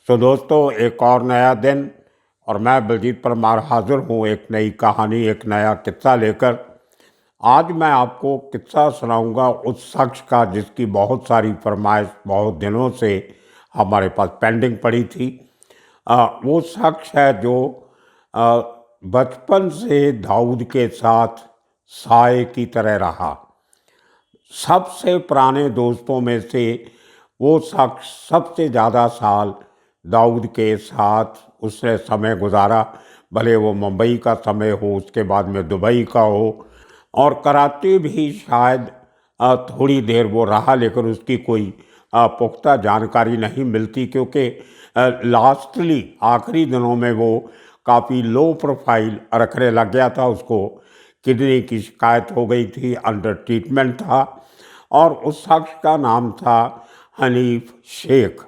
दोस्तों, एक और नया दिन और मैं बलजीत परमार हाजिर हूँ एक नई कहानी, एक नया किस्सा लेकर। आज मैं आपको किस्सा सुनाऊंगा उस शख्स का जिसकी बहुत सारी फरमाइश बहुत दिनों से हमारे पास पेंडिंग पड़ी थी। वो शख्स है जो आ, बचपन से दाऊद के साथ साए की तरह रहा। सबसे पुराने दोस्तों में से वो शख्स सबसे ज़्यादा साल दाऊद के साथ उसने समय गुजारा, भले वो मुंबई का समय हो, उसके बाद में दुबई का हो और कराची भी शायद थोड़ी देर वो रहा, लेकिन उसकी कोई पुख्ता जानकारी नहीं मिलती क्योंकि लास्टली आखिरी दिनों में वो काफ़ी लो प्रोफाइल रखने लग गया था। उसको किडनी की शिकायत हो गई थी, अंडर ट्रीटमेंट था और उस शख्स का नाम था हनीफ शेख,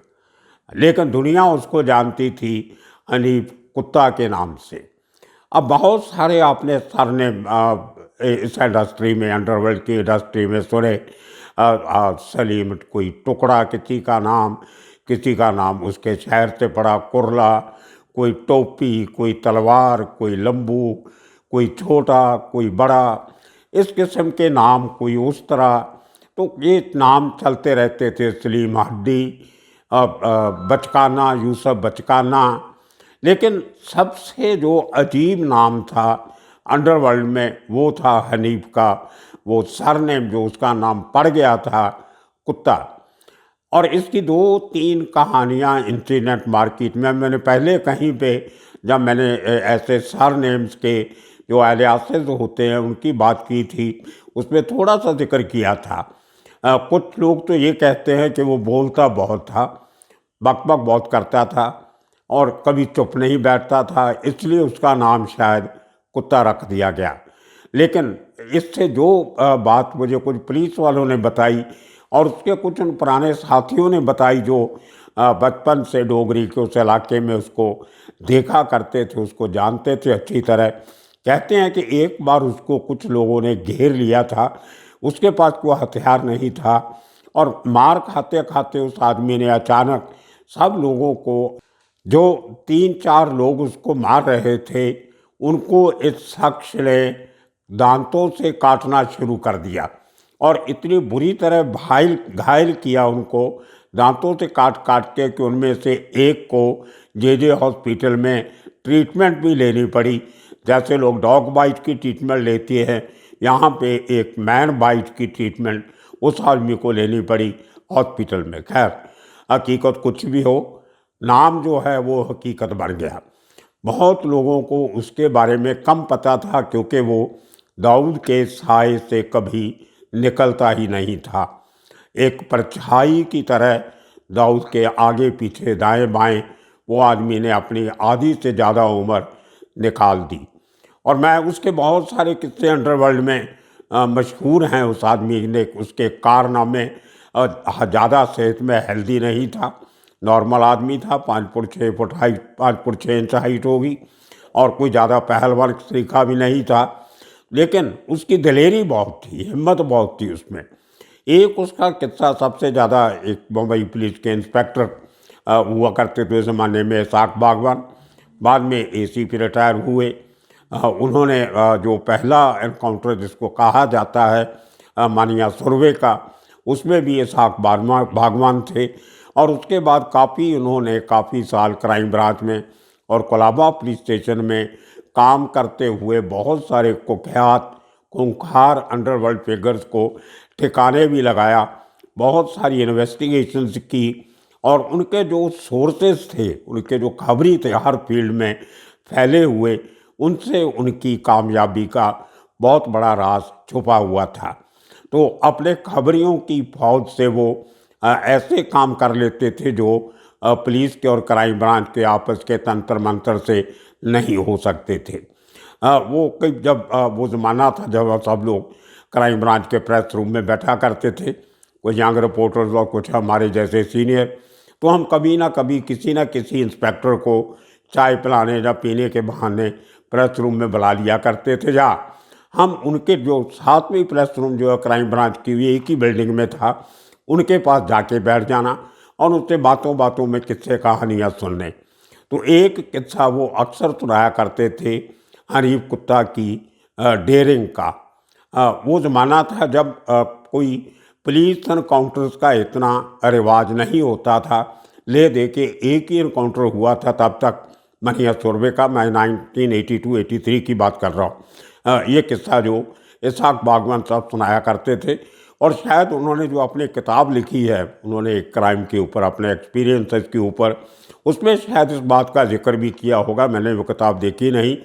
लेकिन दुनिया उसको जानती थी हनीफ कुत्ता के नाम से। अब बहुत सारे आपने सरने इस इंडस्ट्री में, अंडरवर्ल्ड की इंडस्ट्री में सुने। सलीम कोई टुकड़ा किसी का नाम उसके शहर से पड़ा कुरला, कोई टोपी, कोई तलवार, कोई लंबू, कोई छोटा, कोई बड़ा, इस किस्म के नाम, कोई उस तरह। तो ये नाम चलते रहते थे, सलीम हड्डी, बचकाना, यूसुफ बचकाना। लेकिन सबसे जो अजीब नाम था अंडरवर्ल्ड में वो था हनीफ का वो सरनेम, जो उसका नाम पड़ गया था कुत्ता। और इसकी दो तीन कहानियाँ इंटरनेट मार्केट में मैंने पहले कहीं पे, जब मैंने ऐसे सरनेम्स के जो एलियासेस होते हैं उनकी बात की थी, उसमें थोड़ा सा जिक्र किया था। कुछ लोग तो ये कहते हैं कि वो बोलता बहुत था, बकबक बहुत करता था और कभी चुप नहीं बैठता था, इसलिए उसका नाम शायद कुत्ता रख दिया गया। लेकिन इससे जो बात मुझे कुछ पुलिस वालों ने बताई और उसके कुछ उन पुराने साथियों ने बताई जो बचपन से डोगरी के उस इलाके में उसको देखा करते थे, उसको जानते थे अच्छी तरह, कहते हैं कि एक बार उसको कुछ लोगों ने घेर लिया था। उसके पास कोई हथियार नहीं था और मार खाते खाते उस आदमी ने अचानक सब लोगों को, जो 3-4 लोग उसको मार रहे थे, उनको इस शख्स ने दांतों से काटना शुरू कर दिया और इतनी बुरी तरह घायल किया उनको दांतों से काट काट के कि उनमें से एक को जे हॉस्पिटल में ट्रीटमेंट भी लेनी पड़ी। जैसे लोग डॉग बाइट की ट्रीटमेंट लेते हैं, यहाँ पे एक मैन बाइट की ट्रीटमेंट उस आदमी को लेनी पड़ी हॉस्पिटल में। खैर, हकीकत कुछ भी हो, नाम जो है वो हकीकत बन गया। बहुत लोगों को उसके बारे में कम पता था क्योंकि वो दाऊद के साए से कभी निकलता ही नहीं था। एक परछाई की तरह दाऊद के आगे पीछे दाएं बाएं वो आदमी ने अपनी आधी से ज़्यादा उम्र निकाल दी। और मैं उसके बहुत सारे किस्से अंडरवर्ल्ड में मशहूर हैं। उस आदमी ने, उसके कारनामे, ज़्यादा सेहत में हेल्दी नहीं था, नॉर्मल आदमी था, 5 foot 6 foot height, 5 foot 6 inch height होगी और कोई ज़्यादा पहलवान तरीका भी नहीं था, लेकिन उसकी दिलेरी बहुत थी, हिम्मत बहुत थी उसमें। एक उसका किस्सा सबसे ज़्यादा, एक मुंबई पुलिस के इंस्पेक्टर हुआ करते थे उस ज़माने में, इसाक बागवान, बाद में एसीपी रिटायर हुए। उन्होंने जो पहला एनकाउंटर जिसको कहा जाता है मानिया सुरवे का, उसमें भी इसाक बागवान थे और उसके बाद उन्होंने काफ़ी साल क्राइम ब्रांच में और कोलाबा पुलिस स्टेशन में काम करते हुए बहुत सारे कुख्यात खूंखार अंडरवर्ल्ड फिगर्स को ठिकाने भी लगाया, बहुत सारी इन्वेस्टिगेशंस की और उनके जो सोर्सेस थे, उनके जो खबरी थे हर फील्ड में फैले हुए, उनसे उनकी कामयाबी का बहुत बड़ा राज छुपा हुआ था। तो अपने खबरियों की फौज से वो ऐसे काम कर लेते थे जो पुलिस के और क्राइम ब्रांच के आपस के तंत्र मंत्र से नहीं हो सकते थे। वो जब वो ज़माना था जब सब लोग क्राइम ब्रांच के प्रेस रूम में बैठा करते थे, कुछ यंग रिपोर्टर्स और कुछ हमारे जैसे सीनियर, तो हम कभी ना कभी किसी न किसी इंस्पेक्टर को चाय पिलाने या पीने के बहाने प्रेस रूम में बुला लिया करते थे। या हम उनके जो साथ में प्रेस रूम जो है क्राइम ब्रांच की एक ही बिल्डिंग में था, उनके पास जाके बैठ जाना और उससे बातों बातों में किस्से कहानियाँ सुनने। तो एक किस्सा वो अक्सर सुनाया करते थे हनीफ कुत्ता की डेयरिंग का। वो ज़माना था जब कोई पुलिस एनकाउंटर्स का इतना रिवाज नहीं होता था। ले दे के एक ही एनकाउंटर हुआ था तब तक मनिया सुरभि का। मैं 1982-83 की बात कर रहा हूँ। ये किस्सा जो इसहाक बागवान साहब सुनाया करते थे, और शायद उन्होंने जो अपनी किताब लिखी है, उन्होंने एक क्राइम के ऊपर अपने एक्सपीरियंसेस के ऊपर, उसमें शायद इस बात का जिक्र भी किया होगा। मैंने वो किताब देखी नहीं,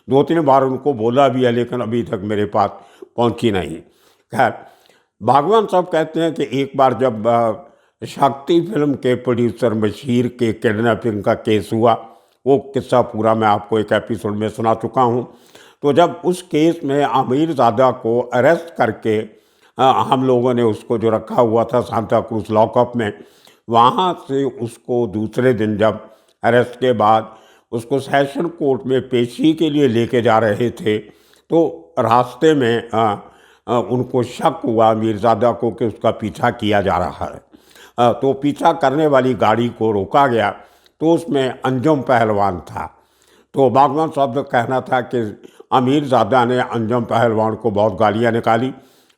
2-3 बार उनको बोला भी है, लेकिन अभी तक मेरे पास पहुंची नहीं। खैर, बागवान साहब कहते हैं कि एक बार जब शक्ति फिल्म के प्रोड्यूसर बशीर के किडनैपिंग का केस हुआ, वो किस्सा पूरा मैं आपको एक एपिसोड में सुना चुका हूँ। तो जब उस केस में आमिर ज़ादा को अरेस्ट करके हम लोगों ने उसको जो रखा हुआ था सांता क्रूज लॉकअप में, वहाँ से उसको दूसरे दिन जब अरेस्ट के बाद उसको सेशन कोर्ट में पेशी के लिए लेके जा रहे थे, तो रास्ते में उनको शक हुआ मीरज़ादा को कि उसका पीछा किया जा रहा है। तो पीछा करने वाली गाड़ी को रोका गया, तो उसमें अंजुम पहलवान था। तो बागवान साहब का कहना था कि अमीरज़ादा ने अंजुम पहलवान को बहुत गालियाँ निकाली,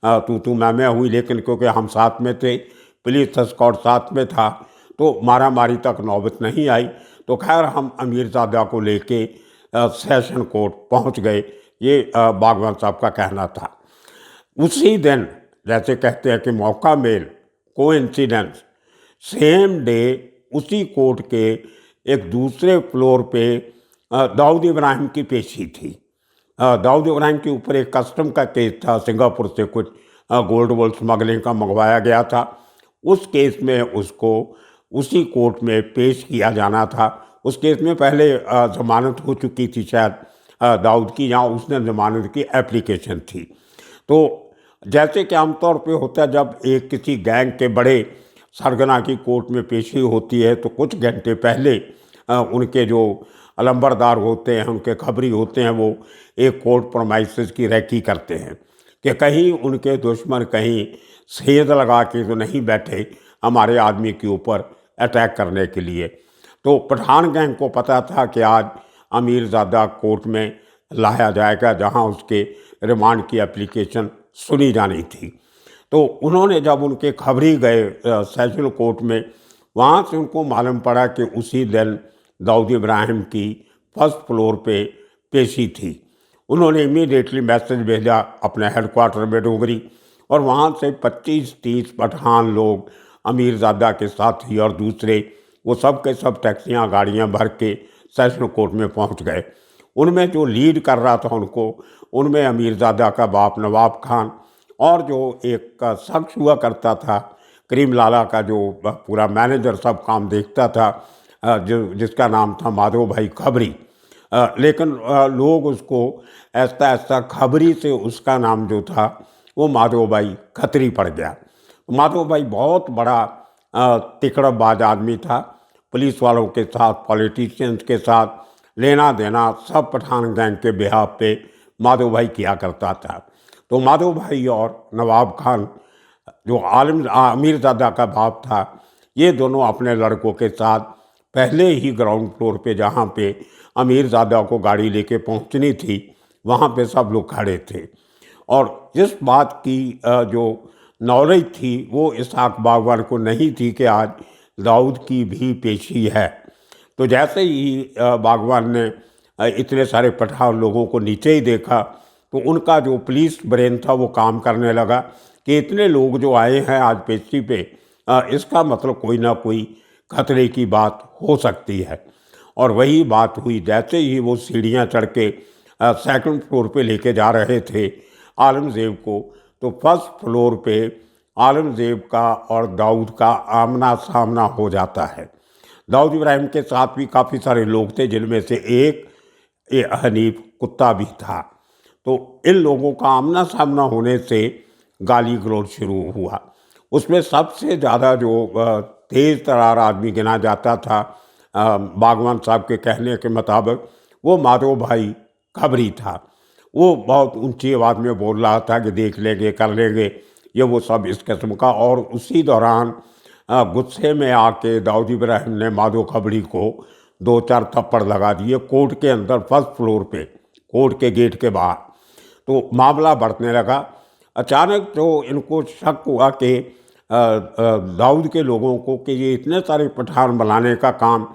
तू मैं हुई, लेकिन क्योंकि हम साथ में थे, पुलिस एस्कॉर्ट साथ में था, तो मारा मारी तक नौबत नहीं आई। तो खैर हम अमीरज़ादा को लेके सेशन कोर्ट पहुंच गए। ये बागवान साहब का कहना था। उसी दिन, जैसे कहते हैं कि मौका मेल, कोइंसिडेंस, सेम डे उसी कोर्ट के एक दूसरे फ्लोर पे दाऊद इब्राहिम की पेशी थी। दाऊद इब्राहिम के ऊपर एक कस्टम का केस था, सिंगापुर से कुछ गोल्ड वोल्ड स्मगलिंग का मंगवाया गया था। उस केस में उसको उसी कोर्ट में पेश किया जाना था। उस केस में पहले ज़मानत हो चुकी थी शायद दाऊद की, यहाँ उसने ज़मानत की एप्लीकेशन थी। तो जैसे कि आमतौर पे होता है, जब एक किसी गैंग के बड़े सरगना की कोर्ट में पेशी होती है, तो कुछ घंटे पहले उनके जो अलंबरदार होते हैं, उनके खबरी होते हैं, वो एक कोर्ट प्रोमाइसेस की रैकी करते हैं कि कहीं उनके दुश्मन कहीं सेंध लगा के तो नहीं बैठे हमारे आदमी के ऊपर अटैक करने के लिए। तो पठान गैंग को पता था कि आज अमीरज़ादा कोर्ट में लाया जाएगा, जहां उसके रिमांड की एप्लीकेशन सुनी जानी थी। तो उन्होंने जब उनके खबरी गए सेशन कोर्ट में, वहाँ से उनको मालूम पड़ा कि उसी दिन दाऊद इब्राहिम की फर्स्ट फ्लोर पे पेशी थी। उन्होंने इमीडिएटली मैसेज भेजा अपने हेडक्वार्टर में डोगरी, और वहाँ से 25-30 पठान लोग अमीरज़ादा के साथ ही और दूसरे, वो सब के सब टैक्सियाँ गाड़ियाँ भर के सेशन कोर्ट में पहुँच गए। उनमें जो लीड कर रहा था उनको, उनमें अमीरज़ादा का बाप नवाब खान, और जो एक शख्स हुआ करता था करीम लाला का, जो पूरा मैनेजर सब काम देखता था, जिसका नाम था माधव भाई खबरी। लेकिन लोग उसको ऐसा ऐसा खबरी से उसका नाम जो था वो माधव भाई खत्री पड़ गया। माधव भाई बहुत बड़ा तिकड़बाज आदमी था। पुलिस वालों के साथ, पॉलिटिशियंस के साथ लेना देना सब पठान गैंग के बिहाफ पे माधव भाई किया करता था। तो माधव भाई और नवाब खान, जो अमीरज़ादा का बाप था, ये दोनों अपने लड़कों के साथ पहले ही ग्राउंड फ्लोर पे, जहाँ पे अमीरज़ादा को गाड़ी लेके पहुँचनी थी, वहाँ पे सब लोग खड़े थे। और जिस बात की जो नॉलेज थी वो इसहाक बागवान को नहीं थी कि आज दाऊद की भी पेशी है। तो जैसे ही बागवान ने इतने सारे पठान लोगों को नीचे ही देखा, तो उनका जो पुलिस ब्रेन था वो काम करने लगा कि इतने लोग जो आए हैं आज पेशी पे, इसका मतलब कोई ना कोई खतरे की बात हो सकती है। और वही बात हुई। जैसे ही वो सीढ़ियाँ चढ़ के सेकंड फ्लोर पे लेके जा रहे थे आलमज़ेब को, तो फर्स्ट फ्लोर पे आलमज़ेब का और दाऊद का आमना सामना हो जाता है। दाऊद इब्राहिम के साथ भी काफ़ी सारे लोग थे, जिनमें से एक हनीफ कुत्ता भी था। तो इन लोगों का आमना सामना होने से गाली गलौज शुरू हुआ। उसमें सबसे ज़्यादा जो तेज़ तरार आदमी गिना जाता था, बागवान साहब के कहने के मुताबिक, वो माधव भाई खबरी था। वो बहुत ऊंची आवाज़ में बोल रहा था कि देख लेंगे, कर लेंगे, ये वो सब इस किस्म का। और उसी दौरान गुस्से में आके दाऊद इब्राहिम ने माधो खबड़ी को 2-4 थप्पड़ लगा दिए कोर्ट के अंदर, फर्स्ट फ्लोर पे, कोर्ट के गेट के बाहर। तो मामला बढ़ने लगा। अचानक तो इनको शक हुआ कि दाऊद के लोगों को कि ये इतने सारे पठान बनाने का काम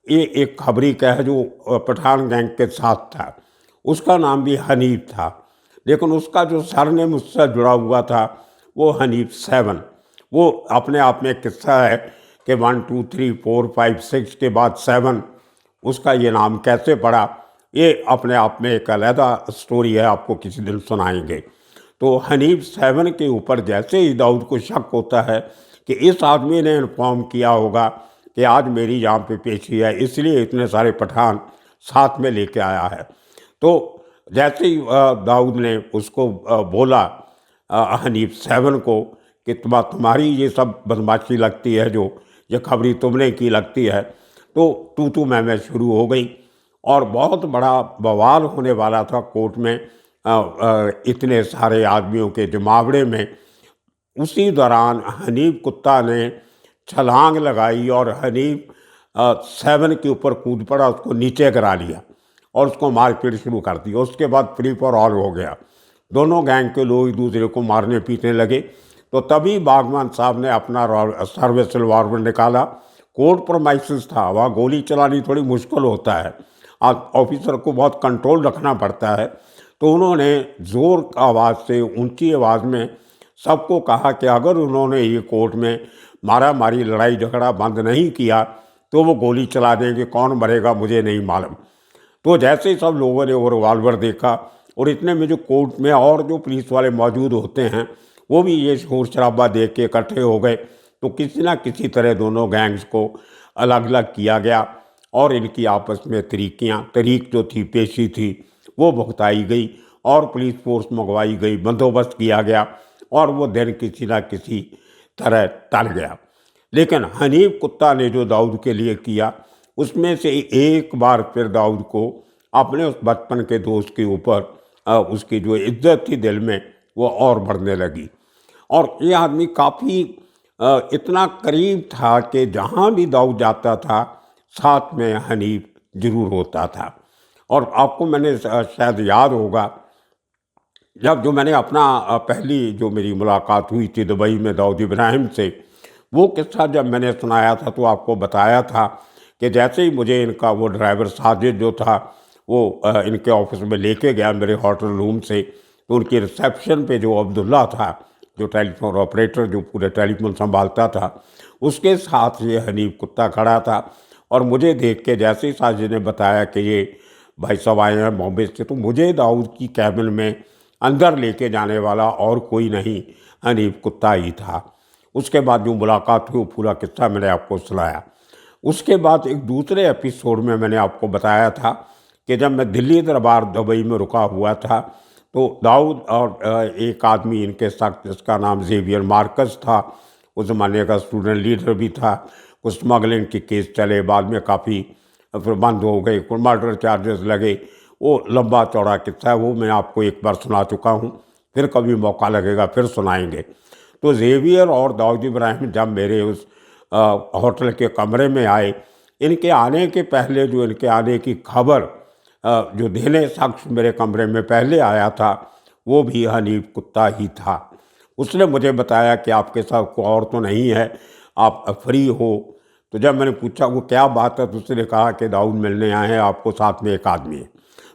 ये एक खबरी का है जो पठान गैंग के साथ था, उसका नाम भी हनीफ था, लेकिन उसका जो सरनेम उससे जुड़ा हुआ था वो हनीफ 7। वो अपने आप में एक किस्सा है कि 1 2 3 4 5 6 के बाद 7 उसका ये नाम कैसे पड़ा, ये अपने आप में एक अलहदा स्टोरी है, आपको किसी दिन सुनाएंगे। तो हनीफ 7 के ऊपर जैसे ही दाऊद को शक होता है कि इस आदमी ने इन्फॉर्म किया होगा कि आज मेरी यहाँ पे पेशी है, इसलिए इतने सारे पठान साथ में लेके आया है। तो जैसे ही दाऊद ने उसको बोला हनीफ 7 को कि तुम्हारी ये सब बदमाशी लगती है, जो ये खबरी तुमने की लगती है, तो तू मैं शुरू हो गई और बहुत बड़ा बवाल होने वाला था कोर्ट में इतने सारे आदमियों के जमावड़े में। उसी दौरान हनीफ कुत्ता ने छलांग लगाई और हनीफ 7 के ऊपर कूद पड़ा, उसको नीचे गिरा लिया और उसको मारपीट शुरू कर दी। उसके बाद फ्री फॉर ऑल हो गया, दोनों गैंग के लोग एक दूसरे को मारने पीटने लगे। तो तभी बागवान साहब ने अपना सर्विस रिवॉल्वर निकाला। कोर्ट प्रोमाइसिस था, वहाँ गोली चलानी थोड़ी मुश्किल होता है, ऑफिसर को बहुत कंट्रोल रखना पड़ता है। तो उन्होंने ज़ोर आवाज़ से, ऊंची आवाज़ में सबको कहा कि अगर उन्होंने ये कोर्ट में मारा मारी लड़ाई झगड़ा बंद नहीं किया तो वो गोली चला देंगे, कौन मरेगा मुझे नहीं मालूम। तो जैसे ही सब लोगों ने वो रिवॉल्वर देखा और इतने में जो कोर्ट में और जो पुलिस वाले मौजूद होते हैं वो भी ये शोर शराबा देख के इकट्ठे हो गए। तो किसी ना किसी तरह दोनों गैंग्स को अलग अलग किया गया और इनकी आपस में तरीक जो थी, पेशी थी, वो भुगताई गई और पुलिस फोर्स मंगवाई गई, बंदोबस्त किया गया और वो दिन किसी ना किसी तरह टल गया। लेकिन हनीफ कुत्ता ने जो दाऊद के लिए किया, उसमें से एक बार फिर दाऊद को अपने उस बचपन के दोस्त के ऊपर उसकी जो इज्जत थी दिल में, वो और बढ़ने लगी। और ये आदमी काफ़ी इतना करीब था कि जहाँ भी दाऊद जाता था साथ में हनीफ जरूर होता था। और आपको मैंने शायद याद होगा, जब जो मैंने अपना पहली जो मेरी मुलाकात हुई थी दुबई में दाऊद इब्राहिम से, वो किस्सा जब मैंने सुनाया था तो आपको बताया था कि जैसे ही मुझे इनका वो ड्राइवर साजिद जो था वो इनके ऑफिस में लेके गया मेरे होटल रूम से, तो उनकी रिसेप्शन पे जो अब्दुल्ला था, जो टेलीफोन ऑपरेटर जो पूरे टेलीफोन संभालता था, उसके साथ ये हनीफ कुत्ता खड़ा था। और मुझे देख के जैसे ही साजिद ने बताया कि ये भाई साहब आए हैं बॉम्बे से, तो मुझे दाऊद की कैबिन में अंदर लेके जाने वाला और कोई नहीं, हनीफ कुत्ता ही था। उसके बाद जो मुलाकात हुई वो पूरा किस्सा मैंने आपको सुनाया। उसके बाद एक दूसरे एपिसोड में मैंने आपको बताया था कि जब मैं दिल्ली दरबार दुबई में रुका हुआ था तो दाऊद और एक आदमी इनके साथ जिसका नाम जेवियर मार्कस था, उस ज़माने का स्टूडेंट लीडर भी था, कुछ स्मगलिंग के केस चले, बाद में काफ़ी फिर बंद हो गए, कुछ मर्डर चार्जेस लगे, वो लंबा चौड़ा किस्सा है, वो मैं आपको एक बार सुना चुका हूँ, फिर कभी मौका लगेगा फिर सुनाएंगे। तो जेवियर और दाऊद इब्राहिम जब मेरे उस होटल के कमरे में आए, इनके आने के पहले जो इनके आने की खबर जो देने शख्स मेरे कमरे में पहले आया था वो भी हनीफ कुत्ता ही था। उसने मुझे बताया कि आपके साथ कोई और तो नहीं है, आप फ्री हो। तो जब मैंने पूछा वो क्या बात है, तो उसने कहा कि दाऊद मिलने आए हैं, आपको साथ में एक आदमी है।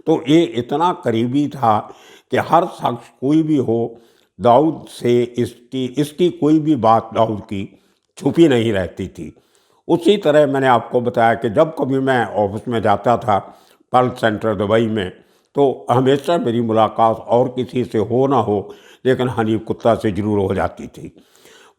तो ये इतना करीबी था कि हर शख्स कोई भी हो, दाऊद से इसकी कोई भी बात दाऊद की छुपी नहीं रहती थी। उसी तरह मैंने आपको बताया कि जब कभी मैं ऑफिस में जाता था पर्ल सेंटर दुबई में, तो हमेशा मेरी मुलाकात और किसी से हो ना हो लेकिन हनीफ कुत्ता से ज़रूर हो जाती थी।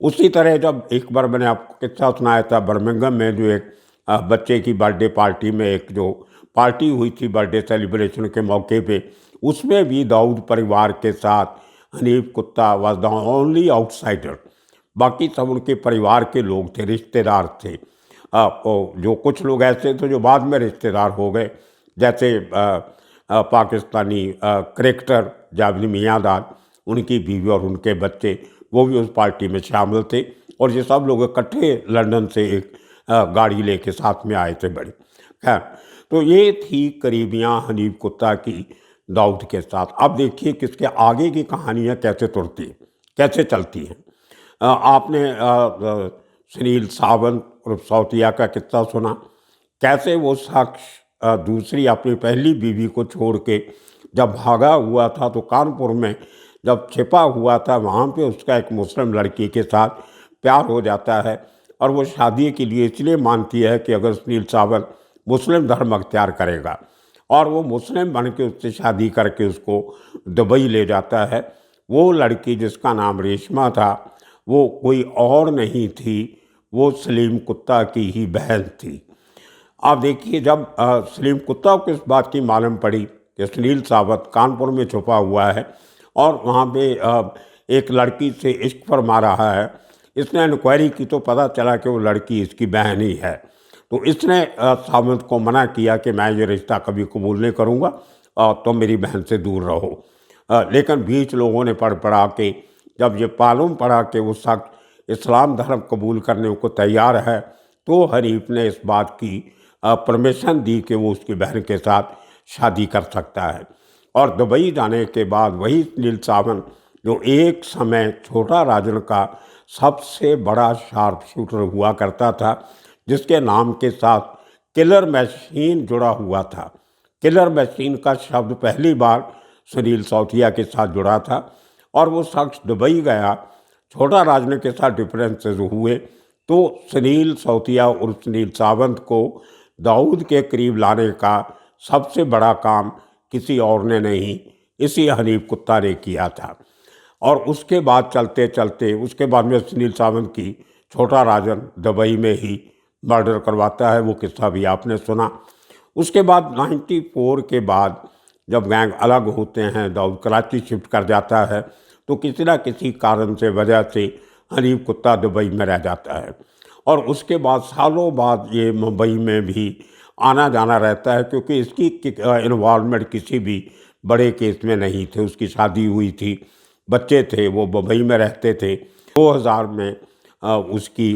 उसी तरह जब एक बार मैंने आपको किस्सा सुनाया था बर्मिंघम में, जो एक बच्चे की बर्थडे पार्टी में एक जो पार्टी हुई थी बर्थडे सेलिब्रेशन के मौके पे, उसमें भी दाऊद परिवार के साथ हनीफ कुत्ता वॉज द ओनली आउटसाइडर। बाकी सब उनके परिवार के लोग थे, रिश्तेदार थे। जो कुछ लोग ऐसे थे जो बाद में रिश्तेदार हो गए, जैसे पाकिस्तानी क्रिकेटर जावेद मियांदाद, उनकी बीवी और उनके बच्चे, वो भी उस पार्टी में शामिल थे। और ये सब लोग इकट्ठे लंदन से एक गाड़ी लेके साथ में आए थे बड़ी। खैर, तो ये थी करीबियाँ हनीफ कुत्ता की दाऊद के साथ। अब देखिए कि इसके आगे की कहानियाँ कैसे तुरती हैं, कैसे चलती हैं। आपने सुनील सावंत और सौतिया का किस्सा सुना, कैसे वो शख्स दूसरी अपनी पहली बीवी को छोड़ के जब भागा हुआ था तो कानपुर में जब छिपा हुआ था वहाँ पे उसका एक मुस्लिम लड़की के साथ प्यार हो जाता है और वो शादी के लिए इसलिए मानती है कि अगर सुनील सावंत मुस्लिम धर्म अख्तियार करेगा, और वो मुस्लिम बन के उससे शादी करके उसको दुबई ले जाता है। वो लड़की जिसका नाम रेशमा था वो कोई और नहीं थी, वो सलीम कुत्ता की ही बहन थी। आप देखिए, जब सलीम कुत्ता को इस बात की मालूम पड़ी कि सुनील सावंत कानपुर में छुपा हुआ है और वहाँ पे एक लड़की से इश्क फरमा रहा है, इसने इंक्वायरी की तो पता चला कि वो लड़की इसकी बहन ही है। तो इसने सावंत को मना किया कि मैं ये रिश्ता कभी कबूल नहीं करूँगा और तुम मेरी बहन से दूर रहो। लेकिन बीच लोगों ने पढ़ पढ़ा के जब ये मालूम पड़ा कि वो शख्स इस्लाम धर्म कबूल करने को तैयार है, तो हनीफ ने इस बात की परमिशन दी कि वो उसकी बहन के साथ शादी कर सकता है। और दुबई जाने के बाद वही सुनील सावंत, जो एक समय छोटा राजन का सबसे बड़ा शार्प शूटर हुआ करता था, जिसके नाम के साथ किलर मशीन जुड़ा हुआ था। किलर मशीन का शब्द पहली बार सुनील सौतिया के साथ जुड़ा था और वो शख्स दुबई गया। छोटा राजन के साथ डिफरेंसेस हुए तो सुनील सौतिया और सुनील सावंत को दाऊद के करीब लाने का सबसे बड़ा काम किसी और ने नहीं, इसी हनीफ कुत्ता ने किया था। और उसके बाद चलते चलते उसके बाद में सुनील सावंत की छोटा राजन दुबई में ही मर्डर करवाता है, वो किस्सा भी आपने सुना। उसके बाद 94 के बाद जब गैंग अलग होते हैं, दाऊद कराची शिफ्ट कर जाता है, तो किसी न किसी कारण से वजह से हनीफ कुत्ता दुबई में रह जाता है। और उसके बाद सालों बाद ये मुंबई में भी आना जाना रहता है, क्योंकि इसकी इन्वॉल्वमेंट किसी भी बड़े केस में नहीं थे। उसकी शादी हुई थी, बच्चे थे, वो मुंबई में रहते थे। 2000 में उसकी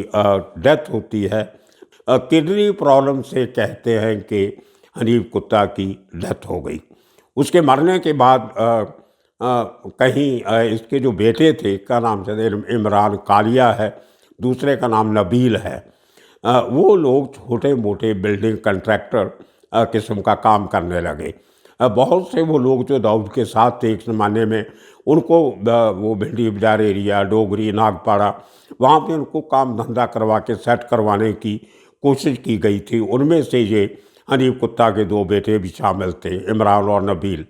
डेथ होती है। किडनी प्रॉब्लम से कहते हैं कि हनीफ कुत्ता की डेथ हो गई। उसके मरने के बाद कहीं इसके जो बेटे थे, का नाम से इमरान कालिया है, दूसरे का नाम नबील है, वो लोग छोटे मोटे बिल्डिंग कंट्रैक्टर किस्म का काम करने लगे। बहुत से वो लोग जो दाऊद के साथ थे एक ज़माने में, उनको वो भिंडी बाजार एरिया, डोगरी, नागपाड़ा, वहाँ पे उनको काम धंधा करवा के सेट करवाने की कोशिश की गई थी। उनमें से ये हनीफ कुत्ता के दो बेटे भी शामिल थे, इमरान और नबील।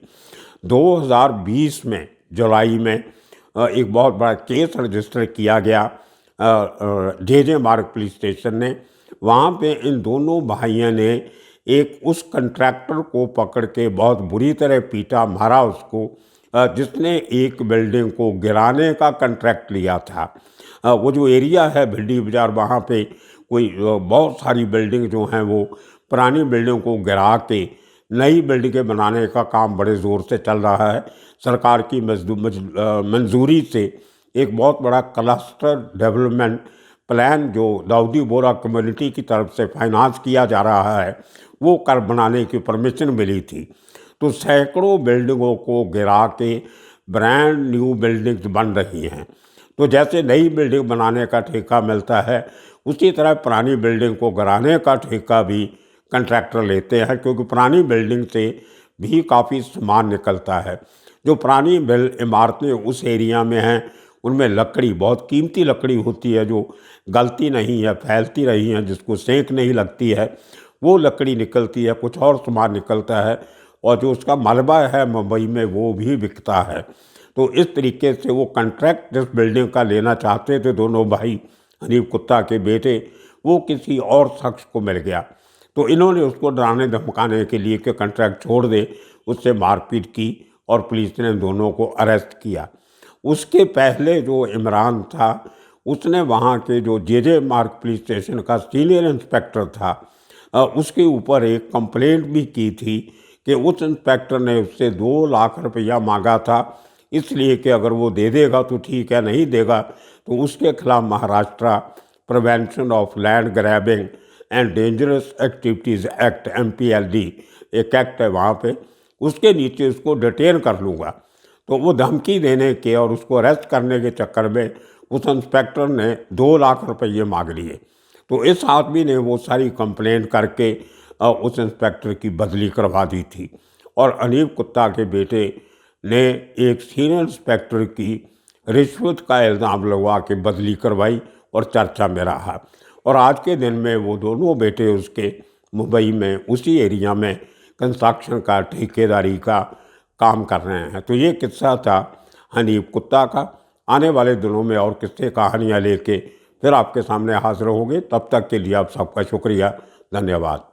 2020 में जुलाई में एक बहुत बड़ा केस रजिस्टर किया गया जे मार्ग पुलिस स्टेशन ने। वहाँ पे इन दोनों भाइयों ने एक उस कंट्रैक्टर को पकड़ के बहुत बुरी तरह पीटा, मारा उसको, जिसने एक बिल्डिंग को गिराने का कॉन्ट्रैक्ट लिया था। वो जो एरिया है भिंडी बाजार, वहाँ पे कोई बहुत सारी बिल्डिंग जो हैं वो पुरानी बिल्डिंग को गिरा के नई बिल्डिंगें बनाने का काम बड़े ज़ोर से चल रहा है। सरकार की मंजूरी से एक बहुत बड़ा क्लस्टर डेवलपमेंट प्लान जो दाऊदी बोरा कम्युनिटी की तरफ से फाइनेंस किया जा रहा है, वो कर बनाने की परमिशन मिली थी। तो सैकड़ों बिल्डिंगों को गिरा के ब्रांड न्यू बिल्डिंग्स बन रही हैं। तो जैसे नई बिल्डिंग बनाने का ठेका मिलता है, उसी तरह पुरानी बिल्डिंग को गिराने का ठेका भी कंट्रैक्टर लेते हैं, क्योंकि पुरानी बिल्डिंग से भी काफ़ी सामान निकलता है। जो पुरानी इमारतें उस एरिया में हैं, उनमें लकड़ी, बहुत कीमती लकड़ी होती है, जो गलती नहीं है, फैलती रही है, जिसको सेंक नहीं लगती है, वो लकड़ी निकलती है, कुछ और सामान निकलता है, और जो उसका मलबा है मुंबई में वो भी बिकता है। तो इस तरीके से वो कॉन्ट्रैक्ट जिस बिल्डिंग का लेना चाहते थे दोनों भाई, हनीफ कुत्ता के बेटे, वो किसी और शख्स को मिल गया। तो इन्होंने उसको डराने धमकाने के लिए कि कॉन्ट्रैक्ट छोड़ दे, उससे मारपीट की और पुलिस ने दोनों को अरेस्ट किया। उसके पहले जो इमरान था, उसने वहाँ के जो जे मार्ग पुलिस स्टेशन का सीनियर इंस्पेक्टर था, उसके ऊपर एक कंप्लेंट भी की थी कि उस इंस्पेक्टर ने उससे 2 लाख रुपया मांगा था इसलिए कि अगर वो दे देगा तो ठीक है, नहीं देगा तो उसके खिलाफ Maharashtra prevention of land grabbing and dangerous activities act MPLD एक एक्ट है वहाँ पे, उसके नीचे उसको डिटेन कर लूँगा। तो वो धमकी देने के और उसको अरेस्ट करने के चक्कर में उस इंस्पेक्टर ने 2 लाख रुपये मांग लिए। तो इस आदमी ने वो सारी कंप्लेंट करके उस इंस्पेक्टर की बदली करवा दी थी। और अनीप कुत्ता के बेटे ने एक सीनियर इंस्पेक्टर की रिश्वत का इल्ज़ाम लगवा के बदली करवाई और चर्चा में रहा। और आज के दिन में वो दोनों बेटे उसके मुंबई में उसी एरिया में कंस्ट्रक्शन का ठेकेदारी का काम कर रहे हैं। तो ये किस्सा था हनीफ कुत्ता का। आने वाले दिनों में और किस्से कहानियाँ लेके फिर आपके सामने हाजिर होंगे। तब तक के लिए आप सबका शुक्रिया, धन्यवाद।